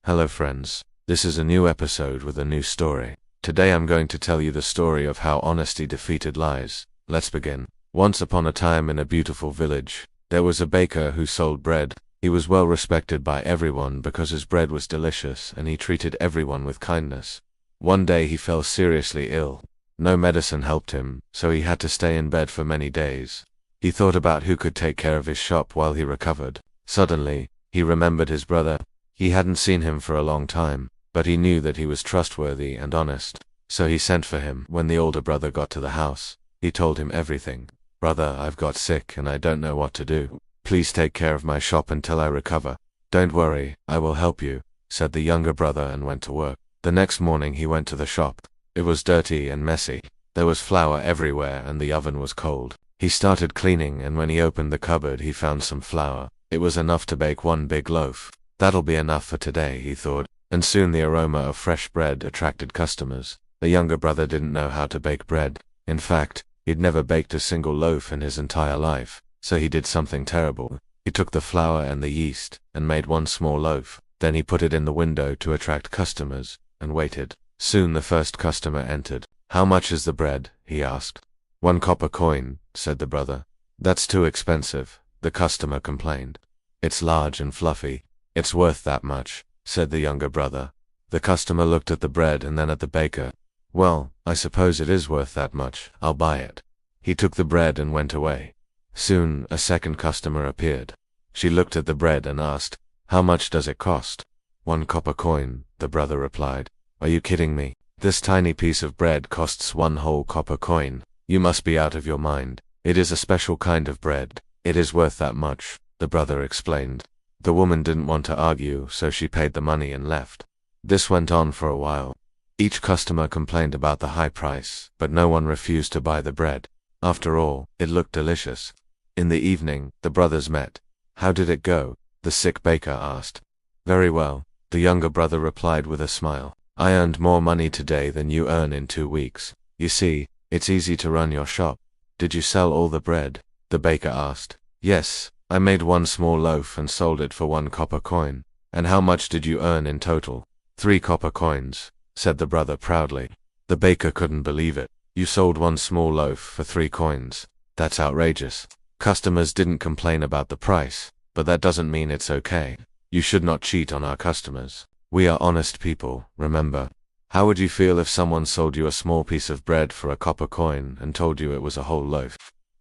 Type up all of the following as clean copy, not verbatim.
Hello friends, this is a new episode with a new story. Today I'm going to tell you the story of how honesty defeated lies. Let's begin. Once upon a time in a beautiful village, there was a baker who sold bread. He was well respected by everyone because his bread was delicious and he treated everyone with kindness. One day he fell seriously ill. No medicine helped him, so he had to stay in bed for many days. He thought about who could take care of his shop while he recovered. Suddenly, he remembered his brother. He hadn't seen him for a long time, but he knew that he was trustworthy and honest. So he sent for him. When the older brother got to the house, he told him everything. "Brother, I've got sick and I don't know what to do. Please take care of my shop until I recover." "Don't worry, I will help you," said the younger brother and went to work. The next morning he went to the shop. It was dirty and messy. There was flour everywhere and the oven was cold. He started cleaning and when he opened the cupboard he found some flour. It was enough to bake one big loaf. That'll be enough for today, he thought, and soon the aroma of fresh bread attracted customers. The younger brother didn't know how to bake bread. In fact, he'd never baked a single loaf in his entire life, so he did something terrible. He took the flour and the yeast and made one small loaf. Then he put it in the window to attract customers and waited. Soon the first customer entered. "How much is the bread?" he asked. "1 copper coin," said the brother. "That's too expensive," the customer complained. "It's large and fluffy. It's worth that much," said the younger brother. The customer looked at the bread and then at the baker. "Well, I suppose it is worth that much. I'll buy it." He took the bread and went away. Soon a second customer appeared. She looked at the bread and asked, "How much does it cost?" "1 copper coin," the brother replied. "Are you kidding me? This tiny piece of bread costs 1 whole copper coin. You must be out of your mind. It is a special kind of bread. It is worth that much," the brother explained. The woman didn't want to argue, so she paid the money and left. This went on for a while. Each customer complained about the high price, but no one refused to buy the bread. After all, it looked delicious. In the evening, the brothers met. "How did it go?" the sick baker asked. "Very well," the younger brother replied with a smile. "I earned more money today than you earn in 2 weeks. You see, it's easy to run your shop." "Did you sell all the bread?" the baker asked. "Yes, I made one small loaf and sold it for 1 copper coin." "And how much did you earn in total?" 3 copper coins, said the brother proudly. The baker couldn't believe it. "You sold one small loaf for 3 coins. That's outrageous." Customers didn't complain about the price, but that doesn't mean it's okay. You should not cheat on our customers. We are honest people, remember. How would you feel if someone sold you a small piece of bread for a copper coin and told you it was a whole loaf?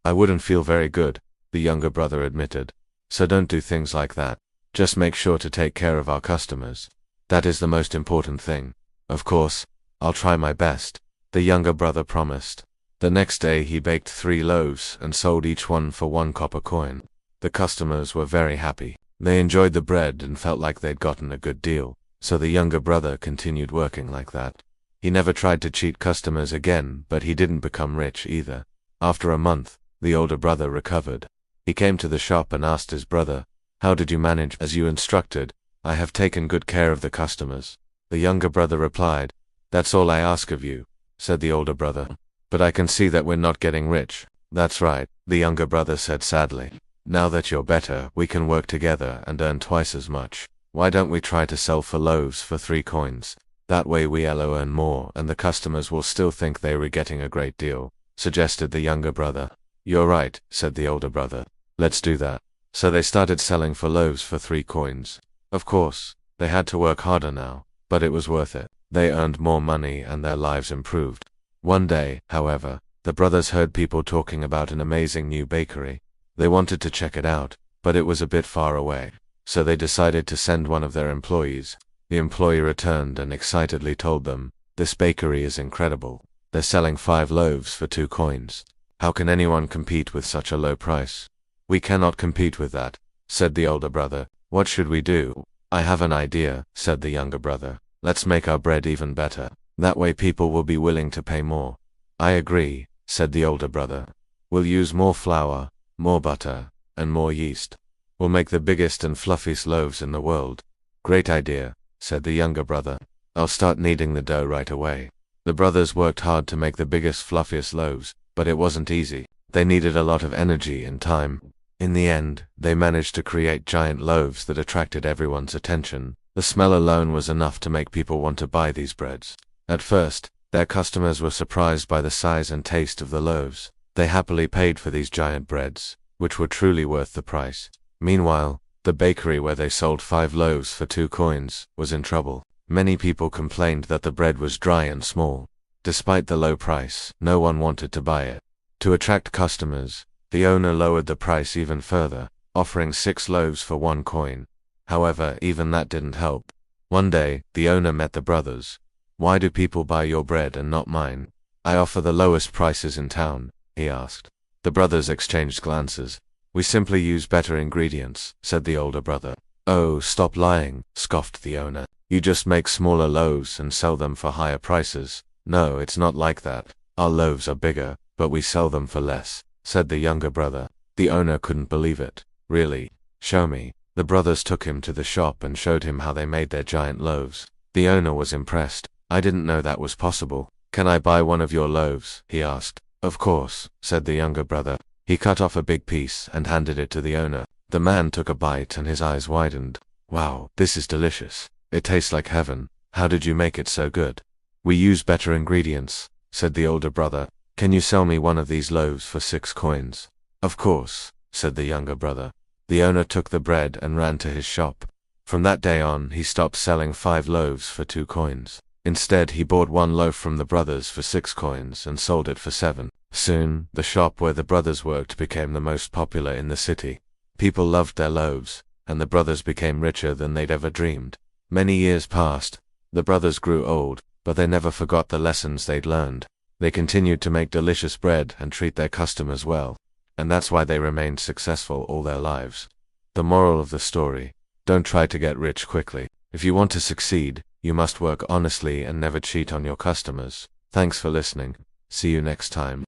"I wouldn't feel very good," the younger brother admitted. "So don't do things like that. Just make sure to take care of our customers. That is the most important thing." "Of course, I'll try my best," the younger brother promised. The next day he baked 3 loaves and sold each one for 1 copper coin. The customers were very happy. They enjoyed the bread and felt like they'd gotten a good deal. So the younger brother continued working like that. He never tried to cheat customers again, but he didn't become rich either. After a month, the older brother recovered. He came to the shop and asked his brother, "How did you manage as you instructed?" "I have taken good care of the customers." The younger brother replied. "That's all I ask of you," said the older brother. "But I can see that we're not getting rich." "That's right," the younger brother said sadly. "Now that you're better, we can work together and earn twice as much. Why don't we try to sell for loaves for 3 coins? That way we'll earn more and the customers will still think they were getting a great deal," suggested the younger brother. "You're right," said the older brother. "Let's do that." So they started selling for loaves for 3 coins. Of course, they had to work harder now, but it was worth it. They earned more money and their lives improved. One day, however, the brothers heard people talking about an amazing new bakery. They wanted to check it out, but it was a bit far away. So they decided to send one of their employees. The employee returned and excitedly told them, "This bakery is incredible. They're selling 5 loaves for 2 coins. How can anyone compete with such a low price?" "We cannot compete with that," said the older brother. "What should we do?" "I have an idea," said the younger brother. "Let's make our bread even better. That way people will be willing to pay more." "I agree," said the older brother. "We'll use more flour, more butter, and more yeast. We'll make the biggest and fluffiest loaves in the world." "Great idea," said the younger brother. "I'll start kneading the dough right away." The brothers worked hard to make the biggest, fluffiest loaves, but it wasn't easy. They needed a lot of energy and time. In the end, they managed to create giant loaves that attracted everyone's attention. The smell alone was enough to make people want to buy these breads. At first, their customers were surprised by the size and taste of the loaves. They happily paid for these giant breads, which were truly worth the price. Meanwhile, the bakery where they sold 5 loaves for 2 coins was in trouble. Many people complained that the bread was dry and small. Despite the low price, no one wanted to buy it. To attract customers, the owner lowered the price even further, offering 6 loaves for 1 coin. However, even that didn't help. One day, the owner met the brothers. "Why do people buy your bread and not mine?" "I offer the lowest prices in town," he asked. The brothers exchanged glances. "We simply use better ingredients," said the older brother. "Oh, stop lying," scoffed the owner. "You just make smaller loaves and sell them for higher prices." "No, it's not like that. Our loaves are bigger, but we sell them for less," said the younger brother. The owner couldn't believe it. "Really? Show me." The brothers took him to the shop and showed him how they made their giant loaves. The owner was impressed. "I didn't know that was possible. Can I buy one of your loaves?" he asked. "Of course," said the younger brother. He cut off a big piece and handed it to the owner. The man took a bite and his eyes widened. "Wow, this is delicious. It tastes like heaven. How did you make it so good?" "We use better ingredients," said the older brother. "Can you sell me one of these loaves for 6 coins?" "Of course," said the younger brother. The owner took the bread and ran to his shop. From that day on, he stopped selling 5 loaves for 2 coins. Instead, he bought 1 loaf from the brothers for 6 coins and sold it for 7. Soon, the shop where the brothers worked became the most popular in the city. People loved their loaves, and the brothers became richer than they'd ever dreamed. Many years passed. The brothers grew old, but they never forgot the lessons they'd learned. They continued to make delicious bread and treat their customers well. And that's why they remained successful all their lives. The moral of the story: don't try to get rich quickly. If you want to succeed, you must work honestly and never cheat on your customers. Thanks for listening. See you next time.